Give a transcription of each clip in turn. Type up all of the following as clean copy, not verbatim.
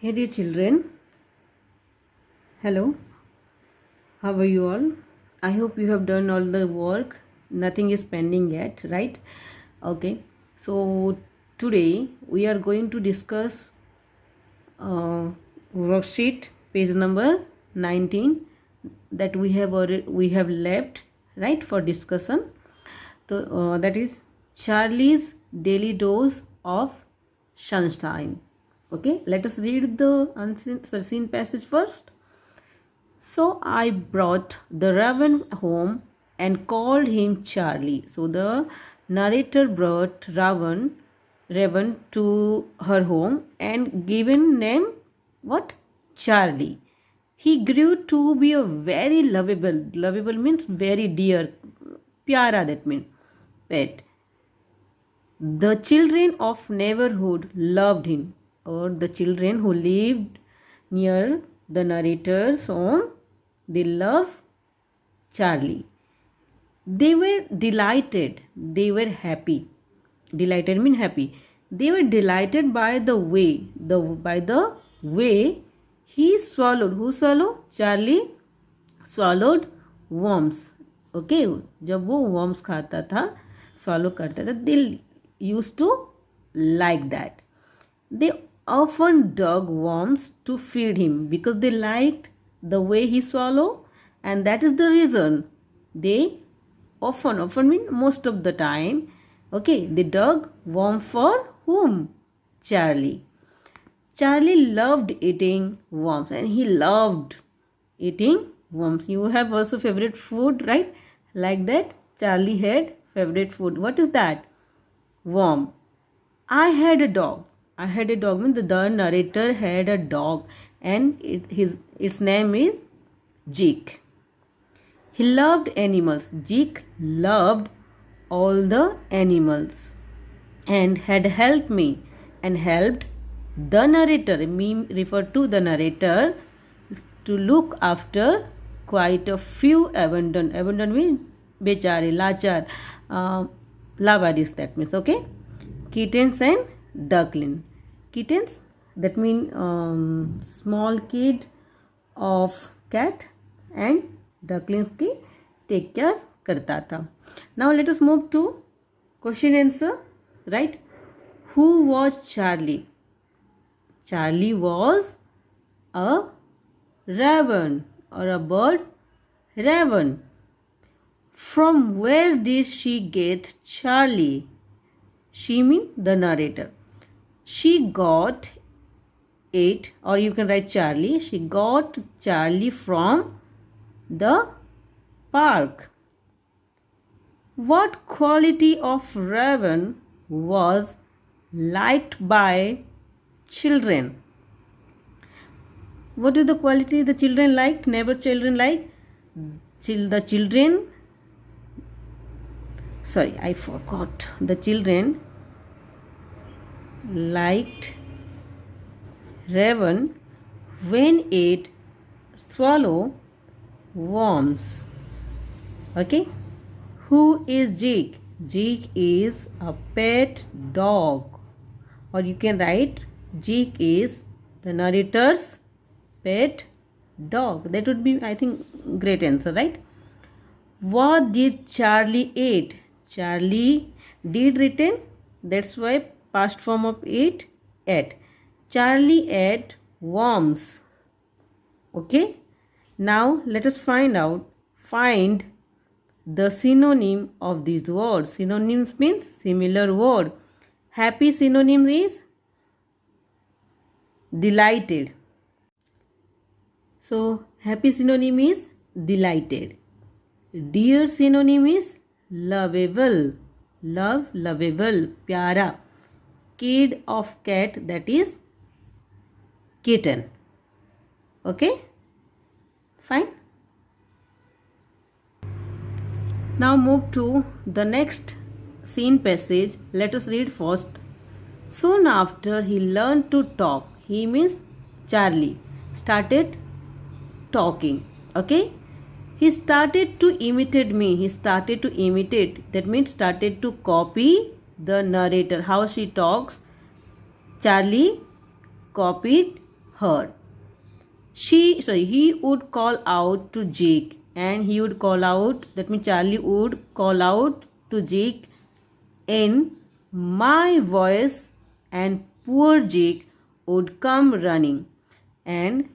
Hey dear children, hello, how are you all? I hope you have done all the work, nothing is pending yet, right? Okay, so today we are going to discuss worksheet page number 19 that we have left, right, for discussion. So that is Charlie's daily dose of sunshine. Okay, let us read the unseen passage first. So I brought the raven home and called him Charlie. So the narrator brought Raven to her home and given name what? Charlie. He grew to be a very lovable. Lovable means very dear. Pyara, that means pet. The children of neighborhood loved him, or the children who lived near the narrator's home, they love Charlie. They were delighted. They were happy. Delighted mean happy. They were delighted by the way he swallowed. Who swallowed? Charlie swallowed worms. Okay, जब वो worms खाता था, swallow करता था, they used to like that. They often dug worms to feed him because they liked the way he swallowed, and that is the reason they often mean most of the time, okay, they dug worm for whom? Charlie. Charlie loved eating worms and he loved eating worms. You have also favorite food, right? Like that, Charlie had favorite food. What is that? Worm. I had a dog. I had a dog means the narrator had a dog and its name is Jake. He loved animals. Jake loved all the animals and had helped me and helped the narrator, me refer to the narrator, to look after quite a few abandoned means bechare, lachar, lavaris, that means, okay, kittens and duckling. Kittens, that mean small kid of cat, and ducklings की take care करता था. Now let us move to question answer, right? Who was Charlie? Charlie was a raven or a bird raven. From where did she get Charlie? She means the narrator. She got it, or you can write Charlie. She got Charlie from the park. What quality of raven was liked by children? What is the quality the children liked? Never children like? The children, sorry, I forgot. The children liked raven when it swallow worms. Okay. Who is Jake? Jake is a pet dog, or you can write Jake is the narrator's pet dog. That would be, I think, great answer, right? What did Charlie eat? Charlie did written, that's why past form of ate. Charlie ate worms. Okay. Now let us find the synonym of these words. Synonyms means similar word. Happy synonym is delighted. So happy synonym is delighted. Dear synonym is lovable. Lovable, pyara. Kid of cat, that is kitten. Okay, fine. Now move to the next scene passage. Let us read first. Soon after he learned to talk. He means Charlie started talking. Okay. He started to imitate me. That means started to copy the narrator. How she talks. Charlie copied her. He would call out to Jake, and he would call out, that means Charlie would call out to Jake in my voice, and poor Jake would come running. And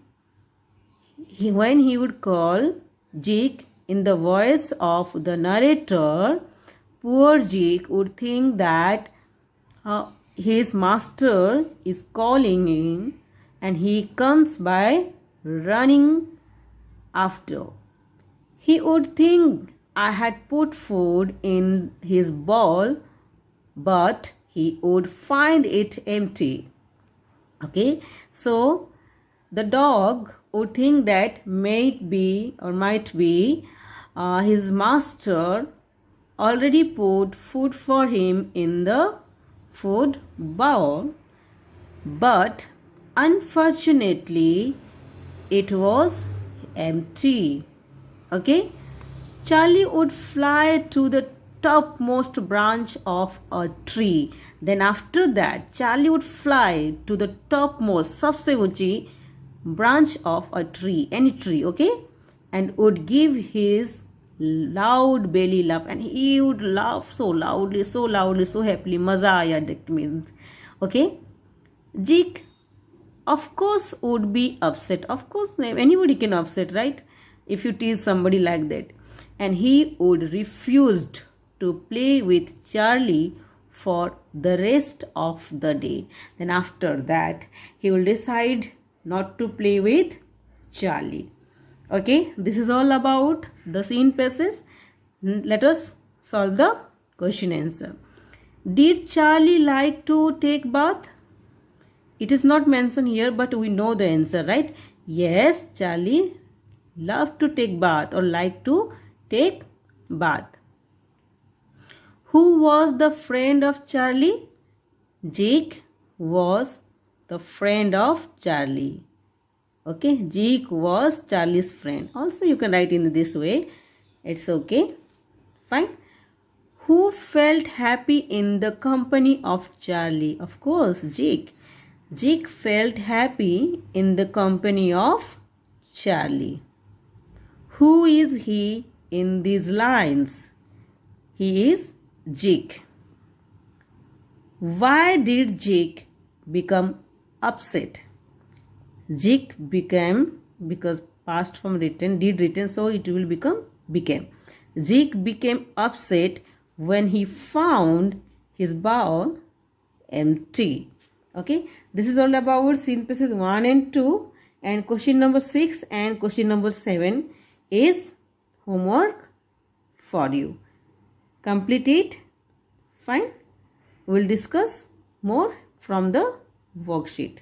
when he would call Jake in the voice of the narrator, poor Jake would think that his master is calling him, and he comes by running after. He would think I had put food in his bowl, but he would find it empty. Okay, so the dog would think that might be his master already put food for him in the food bowl, but unfortunately it was empty. Okay, Charlie would fly to the topmost branch of a tree. Then after that, Charlie would fly to the topmost, सबसे ऊंची branch of a tree, any tree, okay, and would give his loud belly laugh, and he would laugh so loudly, so happily. Maza aaya, that means, okay. Jake, of course, would be upset. Of course, anybody can upset, right? If you tease somebody like that. And he would refuse to play with Charlie for the rest of the day. Then after that, he will decide not to play with Charlie. Okay, this is all about the scene passes. Let us solve the question answer. Did Charlie like to take bath? It is not mentioned here, but we know the answer, right? Yes, Charlie loved to take bath, or like to take bath. Who was the friend of Charlie? Jake was the friend of Charlie. Okay, Jake was Charlie's friend. Also, you can write in this way. It's okay. Fine. Who felt happy in the company of Charlie? Of course, Jake. Jake felt happy in the company of Charlie. Who is he in these lines? He is Jake. Why did Jake become upset? Jake became, because past form written, did written, so it will become became. Jake became upset when he found his bowl empty. Okay, this is all about scene passes 1 and 2, and question number 6 and question number 7 is homework for you. Complete it. Fine. We will discuss more from the worksheet.